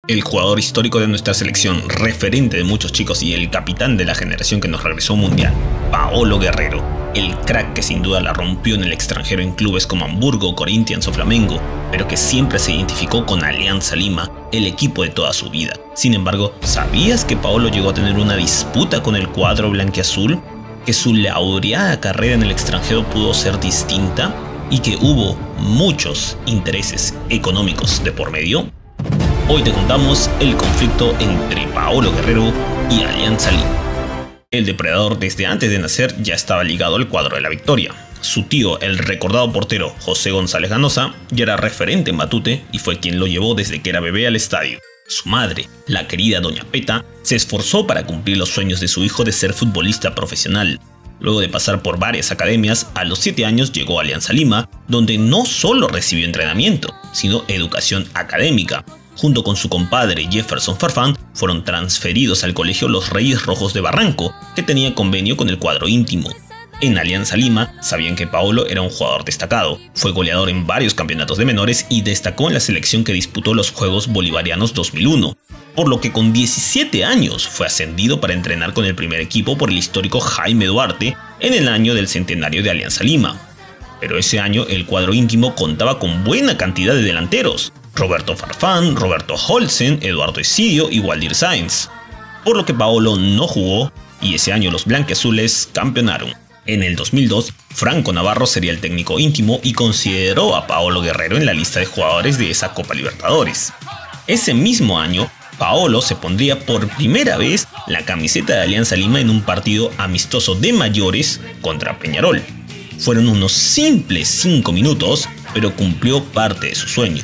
El jugador histórico de nuestra selección, referente de muchos chicos y el capitán de la generación que nos regresó a un mundial, Paolo Guerrero, el crack que sin duda la rompió en el extranjero en clubes como Hamburgo, Corinthians o Flamengo, pero que siempre se identificó con Alianza Lima, el equipo de toda su vida. Sin embargo, ¿sabías que Paolo llegó a tener una disputa con el cuadro blanquiazul? ¿Que su laureada carrera en el extranjero pudo ser distinta? ¿Y que hubo muchos intereses económicos de por medio? Hoy te contamos el conflicto entre Paolo Guerrero y Alianza Lima. El depredador desde antes de nacer ya estaba ligado al cuadro de la Victoria. Su tío, el recordado portero José González Ganosa, ya era referente en Matute y fue quien lo llevó desde que era bebé al estadio. Su madre, la querida Doña Peta, se esforzó para cumplir los sueños de su hijo de ser futbolista profesional. Luego de pasar por varias academias, a los 7 años llegó a Alianza Lima, donde no solo recibió entrenamiento, sino educación académica. Junto con su compadre Jefferson Farfán, fueron transferidos al colegio Los Reyes Rojos de Barranco, que tenía convenio con el cuadro íntimo. En Alianza Lima sabían que Paolo era un jugador destacado, fue goleador en varios campeonatos de menores y destacó en la selección que disputó los Juegos Bolivarianos 2001, por lo que con 17 años fue ascendido para entrenar con el primer equipo por el histórico Jaime Duarte en el año del centenario de Alianza Lima. Pero ese año el cuadro íntimo contaba con buena cantidad de delanteros: Roberto Farfán, Roberto Holsen, Eduardo Esidio y Waldir Sáenz, por lo que Paolo no jugó y ese año los blanquiazules campeonaron. En el 2002, Franco Navarro sería el técnico íntimo y consideró a Paolo Guerrero en la lista de jugadores de esa Copa Libertadores. Ese mismo año, Paolo se pondría por primera vez la camiseta de Alianza Lima en un partido amistoso de mayores contra Peñarol. Fueron unos simples 5 minutos, pero cumplió parte de su sueño.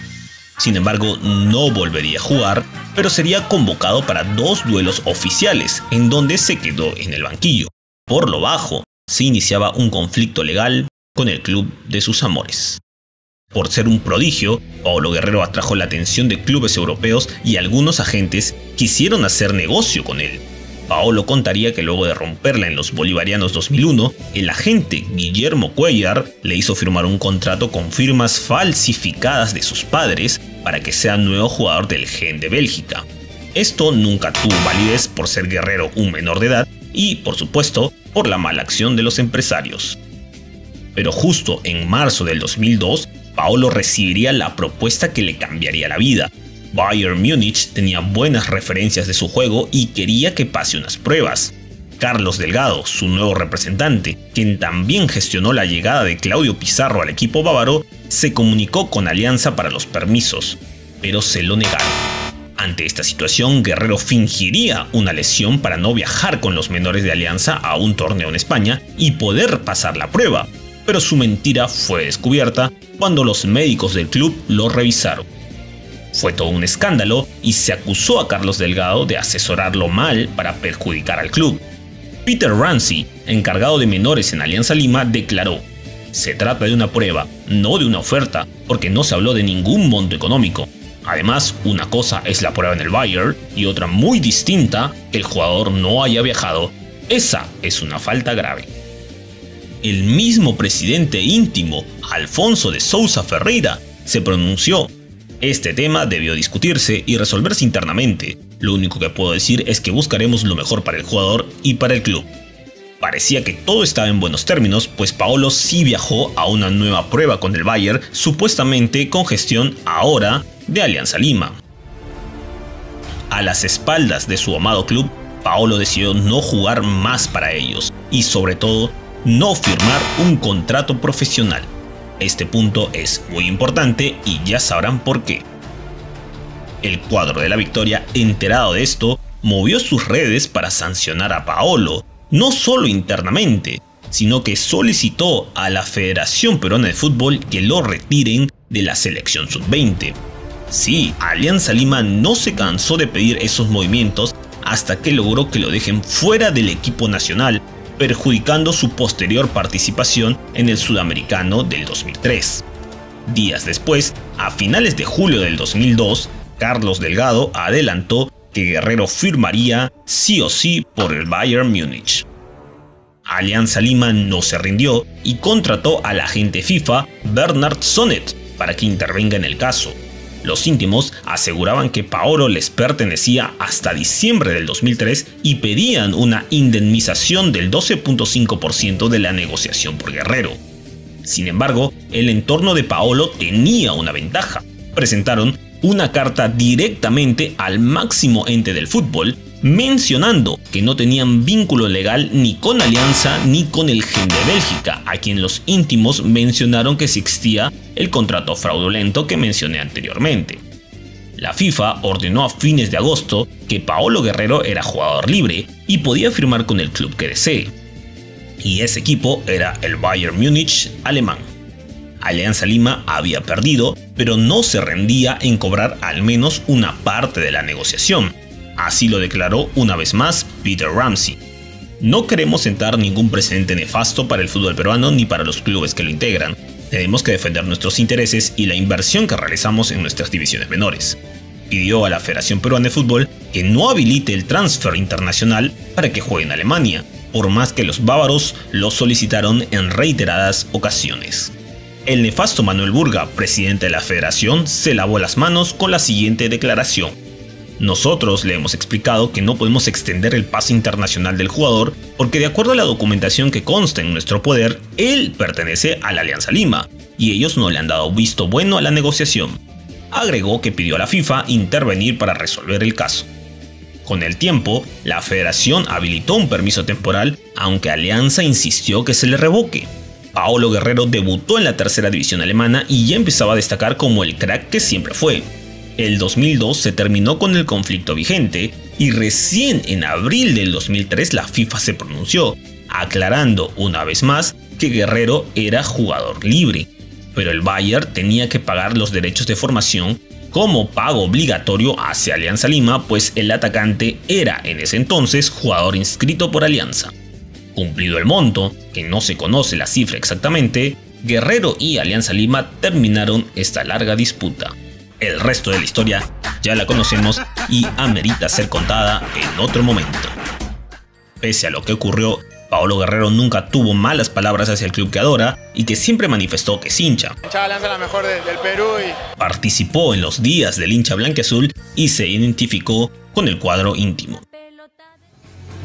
Sin embargo, no volvería a jugar, pero sería convocado para 2 duelos oficiales, en donde se quedó en el banquillo. Por lo bajo, se iniciaba un conflicto legal con el club de sus amores. Por ser un prodigio, Paolo Guerrero atrajo la atención de clubes europeos y algunos agentes quisieron hacer negocio con él. Paolo contaría que luego de romperla en los Bolivarianos 2001, el agente Guillermo Cuellar le hizo firmar un contrato con firmas falsificadas de sus padres para que sea nuevo jugador del Gen de Bélgica. Esto nunca tuvo validez por ser Guerrero un menor de edad y, por supuesto, por la mala acción de los empresarios. Pero justo en marzo del 2002, Paolo recibiría la propuesta que le cambiaría la vida. Bayern Múnich tenía buenas referencias de su juego y quería que pase unas pruebas. Carlos Delgado, su nuevo representante, quien también gestionó la llegada de Claudio Pizarro al equipo bávaro, se comunicó con Alianza para los permisos, pero se lo negaron. Ante esta situación, Guerrero fingiría una lesión para no viajar con los menores de Alianza a un torneo en España y poder pasar la prueba, pero su mentira fue descubierta cuando los médicos del club lo revisaron. Fue todo un escándalo y se acusó a Carlos Delgado de asesorarlo mal para perjudicar al club. Peter Ramsey, encargado de menores en Alianza Lima, declaró: "Se trata de una prueba, no de una oferta, porque no se habló de ningún monto económico. Además, una cosa es la prueba en el Bayern y otra muy distinta, que el jugador no haya viajado. Esa es una falta grave". El mismo presidente íntimo, Alfonso de Sousa Ferreira, se pronunció: "Este tema debió discutirse y resolverse internamente. Lo único que puedo decir es que buscaremos lo mejor para el jugador y para el club". Parecía que todo estaba en buenos términos, pues Paolo sí viajó a una nueva prueba con el Bayern, supuestamente con gestión ahora de Alianza Lima. A las espaldas de su amado club, Paolo decidió no jugar más para ellos y, sobre todo, no firmar un contrato profesional. Este punto es muy importante y ya sabrán por qué. El cuadro de la Victoria, enterado de esto, movió sus redes para sancionar a Paolo, no solo internamente, sino que solicitó a la Federación Peruana de Fútbol que lo retiren de la selección sub-20. Sí, Alianza Lima no se cansó de pedir esos movimientos hasta que logró que lo dejen fuera del equipo nacional, perjudicando su posterior participación en el Sudamericano del 2003. Días después, a finales de julio del 2002, Carlos Delgado adelantó que Guerrero firmaría sí o sí por el Bayern Múnich. Alianza Lima no se rindió y contrató al agente FIFA Bernard Sonnet para que intervenga en el caso. Los íntimos aseguraban que Paolo les pertenecía hasta diciembre del 2003 y pedían una indemnización del 12.5% de la negociación por Guerrero. Sin embargo, el entorno de Paolo tenía una ventaja. Presentaron una carta directamente al máximo ente del fútbol, mencionando que no tenían vínculo legal ni con Alianza ni con el Gen de Bélgica, a quien los íntimos mencionaron que existía el contrato fraudulento que mencioné anteriormente. La FIFA ordenó a fines de agosto que Paolo Guerrero era jugador libre y podía firmar con el club que desee. Y ese equipo era el Bayern Múnich alemán. Alianza Lima había perdido, pero no se rendía en cobrar al menos una parte de la negociación. Así lo declaró una vez más Peter Ramsey. No queremos sentar ningún precedente nefasto para el fútbol peruano ni para los clubes que lo integran. Tenemos que defender nuestros intereses y la inversión que realizamos en nuestras divisiones menores. Pidió a la Federación Peruana de Fútbol que no habilite el transfer internacional para que juegue en Alemania, por más que los bávaros lo solicitaron en reiteradas ocasiones. El nefasto Manuel Burga, presidente de la federación, se lavó las manos con la siguiente declaración: nosotros le hemos explicado que no podemos extender el pase internacional del jugador porque, de acuerdo a la documentación que consta en nuestro poder, él pertenece a la Alianza Lima y ellos no le han dado visto bueno a la negociación. Agregó que pidió a la FIFA intervenir para resolver el caso. Con el tiempo, la federación habilitó un permiso temporal, aunque Alianza insistió que se le revoque. Paolo Guerrero debutó en la tercera división alemana y ya empezaba a destacar como el crack que siempre fue. El 2002 se terminó con el conflicto vigente y recién en abril del 2003 la FIFA se pronunció, aclarando una vez más que Guerrero era jugador libre, pero el Bayern tenía que pagar los derechos de formación como pago obligatorio hacia Alianza Lima, pues el atacante era en ese entonces jugador inscrito por Alianza. Cumplido el monto, que no se conoce la cifra exactamente, Guerrero y Alianza Lima terminaron esta larga disputa. El resto de la historia ya la conocemos y amerita ser contada en otro momento. Pese a lo que ocurrió, Paolo Guerrero nunca tuvo malas palabras hacia el club que adora y que siempre manifestó que es hincha. Alianza la mejor del Perú Participó en los días del hincha blanquiazul y se identificó con el cuadro íntimo.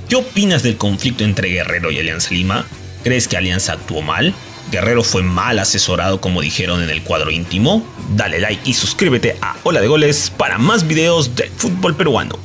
¿Qué opinas del conflicto entre Guerrero y Alianza Lima? ¿Crees que Alianza actuó mal? ¿Guerrero fue mal asesorado como dijeron en el cuadro íntimo? Dale like y suscríbete a Ola de Goles para más videos del fútbol peruano.